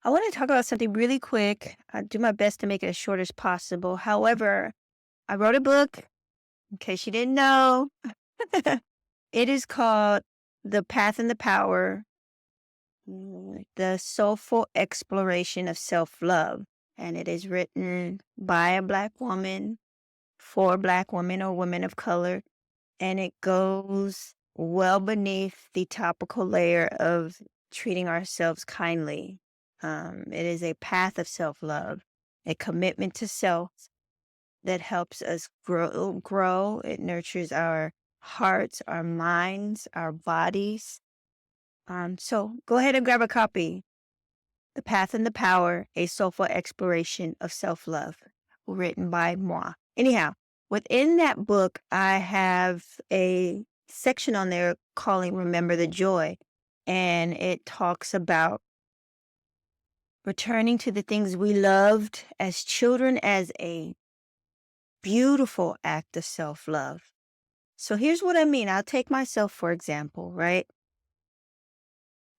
I want to talk about something really quick. I do my best to make it as short as possible. However, I wrote a book, in case you didn't know. It is called The Path and the Power, The Soulful Exploration of Self Love. And it is written by a Black woman, for Black women or women of color. And it goes well beneath the topical layer of treating ourselves kindly. It is a path of self love, a commitment to self that helps us grow. It nurtures our hearts, our minds, our bodies. So go ahead and grab a copy. The Path and the Power, a soulful exploration of self love, written by moi. Anyhow, within that book, I have a section on there calling Remember the Joy. And it talks about returning to the things we loved as children as a beautiful act of self love. So here's what I mean. I'll take myself, for example, right?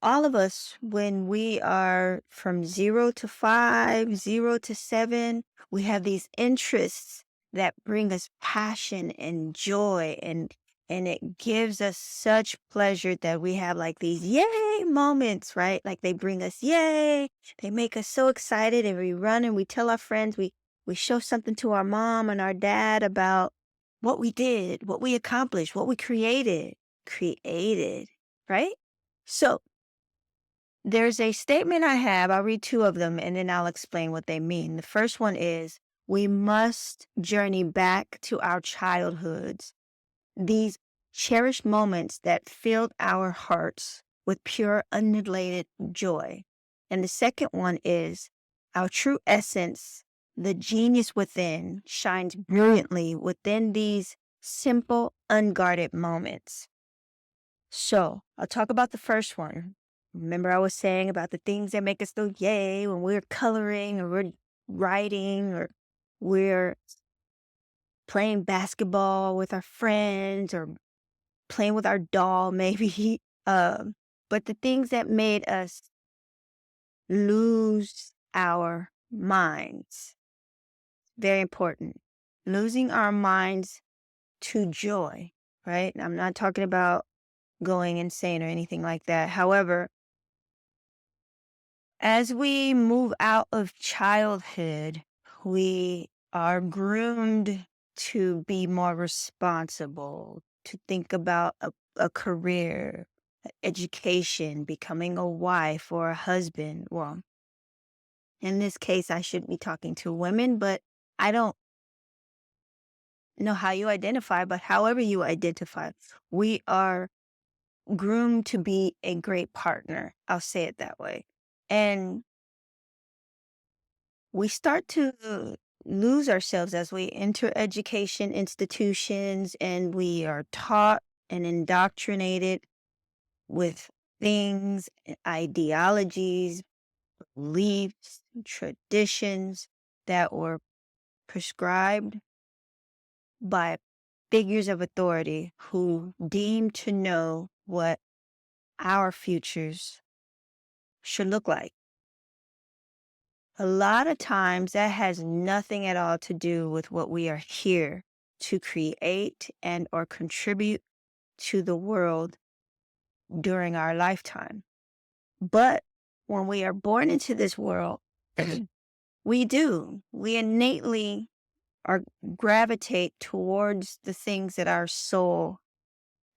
All of us, when we are from 0 to 5, 0 to 7, we have these interests that bring us passion and joy, and it gives us such pleasure that we have like these yay moments, right? Like they bring us yay, they make us so excited, and we run and we tell our friends, we show something to our mom and our dad about what we did, what we accomplished, what we created, right? So there's a statement I have. I'll read two of them and then I'll explain what they mean. The first one is we must journey back to our childhoods, these cherished moments that filled our hearts with pure, unrelated joy. And the second one is our true essence, the genius within, shines brilliantly within these simple, unguarded moments. So I'll talk about the first one. Remember, I was saying about the things that make us go yay when we're coloring or we're writing or we're playing basketball with our friends or playing with our doll, maybe. But the things that made us lose our minds, very important. Losing our minds to joy, right? I'm not talking about going insane or anything like that. However, as we move out of childhood, we are groomed to be more responsible, to think about a career, education, becoming a wife or a husband. Well, in this case, I shouldn't be talking to women, but I don't know how you identify, but however you identify, we are groomed to be a great partner. I'll say it that way. And we start to lose ourselves as we enter education institutions and we are taught and indoctrinated with things, ideologies, beliefs, traditions that were prescribed by figures of authority who deem to know what our futures should look like. A lot of times that has nothing at all to do with what we are here to create and or contribute to the world during our lifetime. But when we are born into this world, we do. We innately are gravitate towards the things that our soul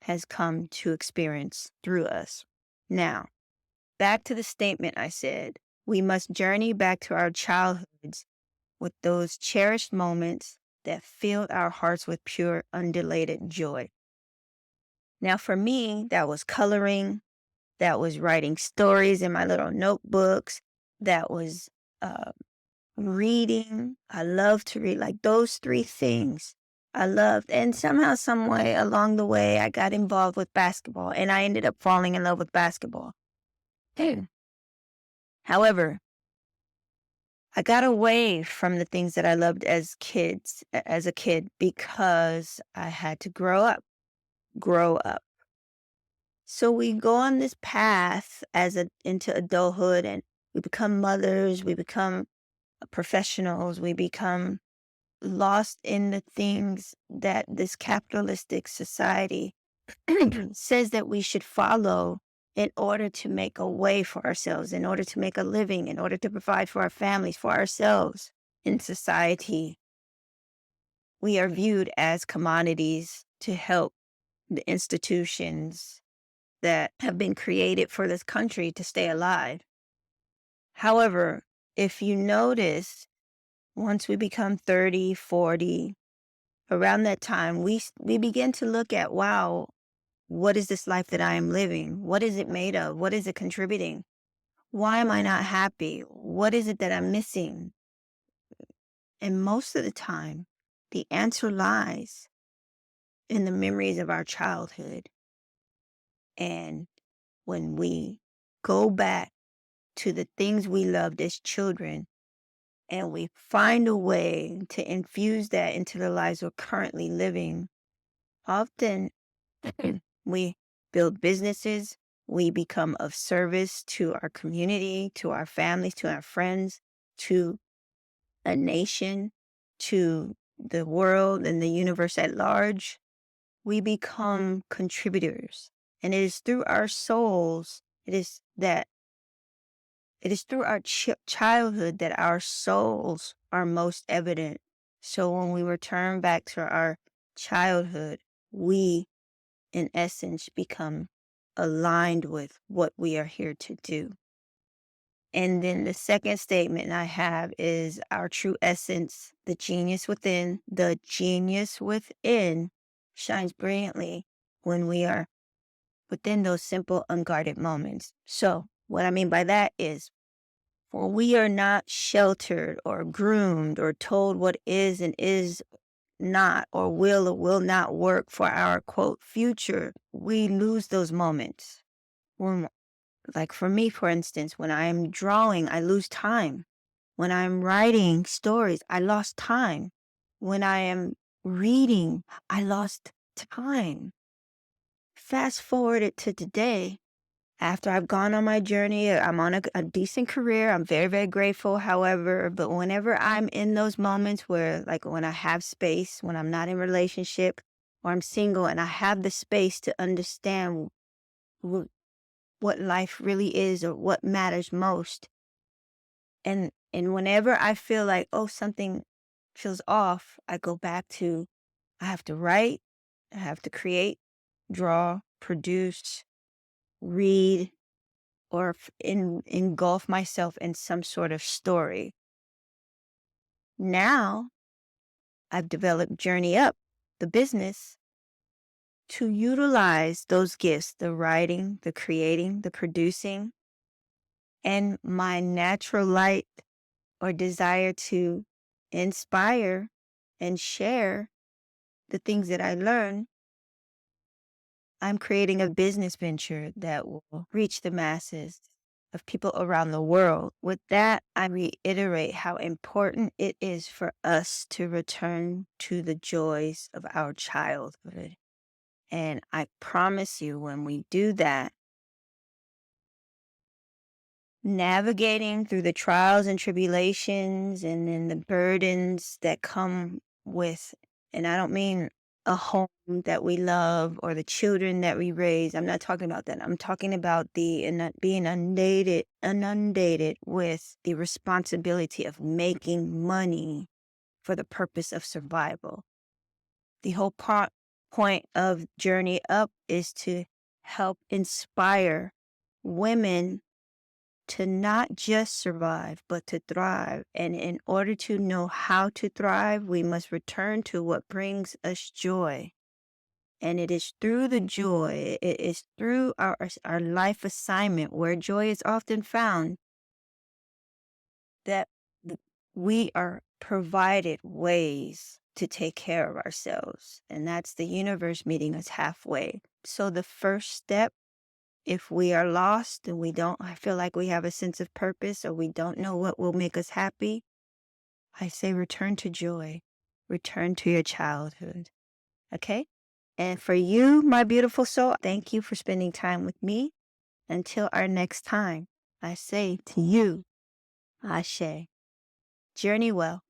has come to experience through us. Now, back to the statement I said, we must journey back to our childhoods with those cherished moments that filled our hearts with pure, undilated joy. Now, for me, that was coloring, that was writing stories in my little notebooks, that was uh, reading. I love to read, like those three things. I loved, and somehow, some way along the way, I got involved with basketball, and I ended up falling in love with basketball. Hmm. However, I got away from the things that I loved as a kid, because I had to grow up. So we go on this path into adulthood, and We become mothers, we become professionals, we become lost in the things that this capitalistic society says that we should follow in order to make a way for ourselves, in order to make a living, in order to provide for our families, for ourselves. In society, we are viewed as commodities to help the institutions that have been created for this country to stay alive. However, if you notice, once we become 30, 40, around that time, we begin to look at, wow, what is this life that I am living? What is it made of? What is it contributing? Why am I not happy? What is it that I'm missing? And most of the time, the answer lies in the memories of our childhood. And when we go back to the things we loved as children and we find a way to infuse that into the lives we're currently living, often we build businesses, we become of service to our community, to our families, to our friends, to a nation, to the world and the universe at large. We become contributors. And it is through our souls, it is through our childhood that our souls are most evident. So when we return back to our childhood, we, in essence, become aligned with what we are here to do. And then the second statement I have is our true essence, the genius within shines brilliantly when we are within those simple, unguarded moments. So, what I mean by that is, when we are not sheltered or groomed or told what is and is not or will not work for our quote future, we lose those moments. When, like for me, for instance, when I'm drawing, I lose time. When I'm writing stories, I lost time. When I am reading, I lost time. Fast forward it to today, after I've gone on my journey, I'm on a decent career. I'm very, very grateful. However, but whenever I'm in those moments where, like when I have space, when I'm not in relationship or I'm single and I have the space to understand what life really is or what matters most. And whenever I feel like, oh, something feels off, I go back to, I have to write, I have to create, draw, produce, read, or engulf myself in some sort of story. Now I've developed Journey Up, the business, to utilize those gifts, the writing, the creating, the producing, and my natural light or desire to inspire and share the things that I learn. I'm creating a business venture that will reach the masses of people around the world. With that, I reiterate how important it is for us to return to the joys of our childhood. And I promise you, when we do that, navigating through the trials and tribulations and then the burdens that come with, and I don't mean a home that we love or the children that we raise. I'm not talking about that. I'm talking about being inundated with the responsibility of making money for the purpose of survival. The whole point of Journey Up is to help inspire women to not just survive, but to thrive. And in order to know how to thrive, we must return to what brings us joy. And it is through the joy, it is through our life assignment where joy is often found, that we are provided ways to take care of ourselves. And that's the universe meeting us halfway. So the first step, if we are lost and I feel like we have a sense of purpose or we don't know what will make us happy, I say return to joy, return to your childhood. Okay? And for you, my beautiful soul, thank you for spending time with me. Until our next time, I say to you, Ashe, journey well.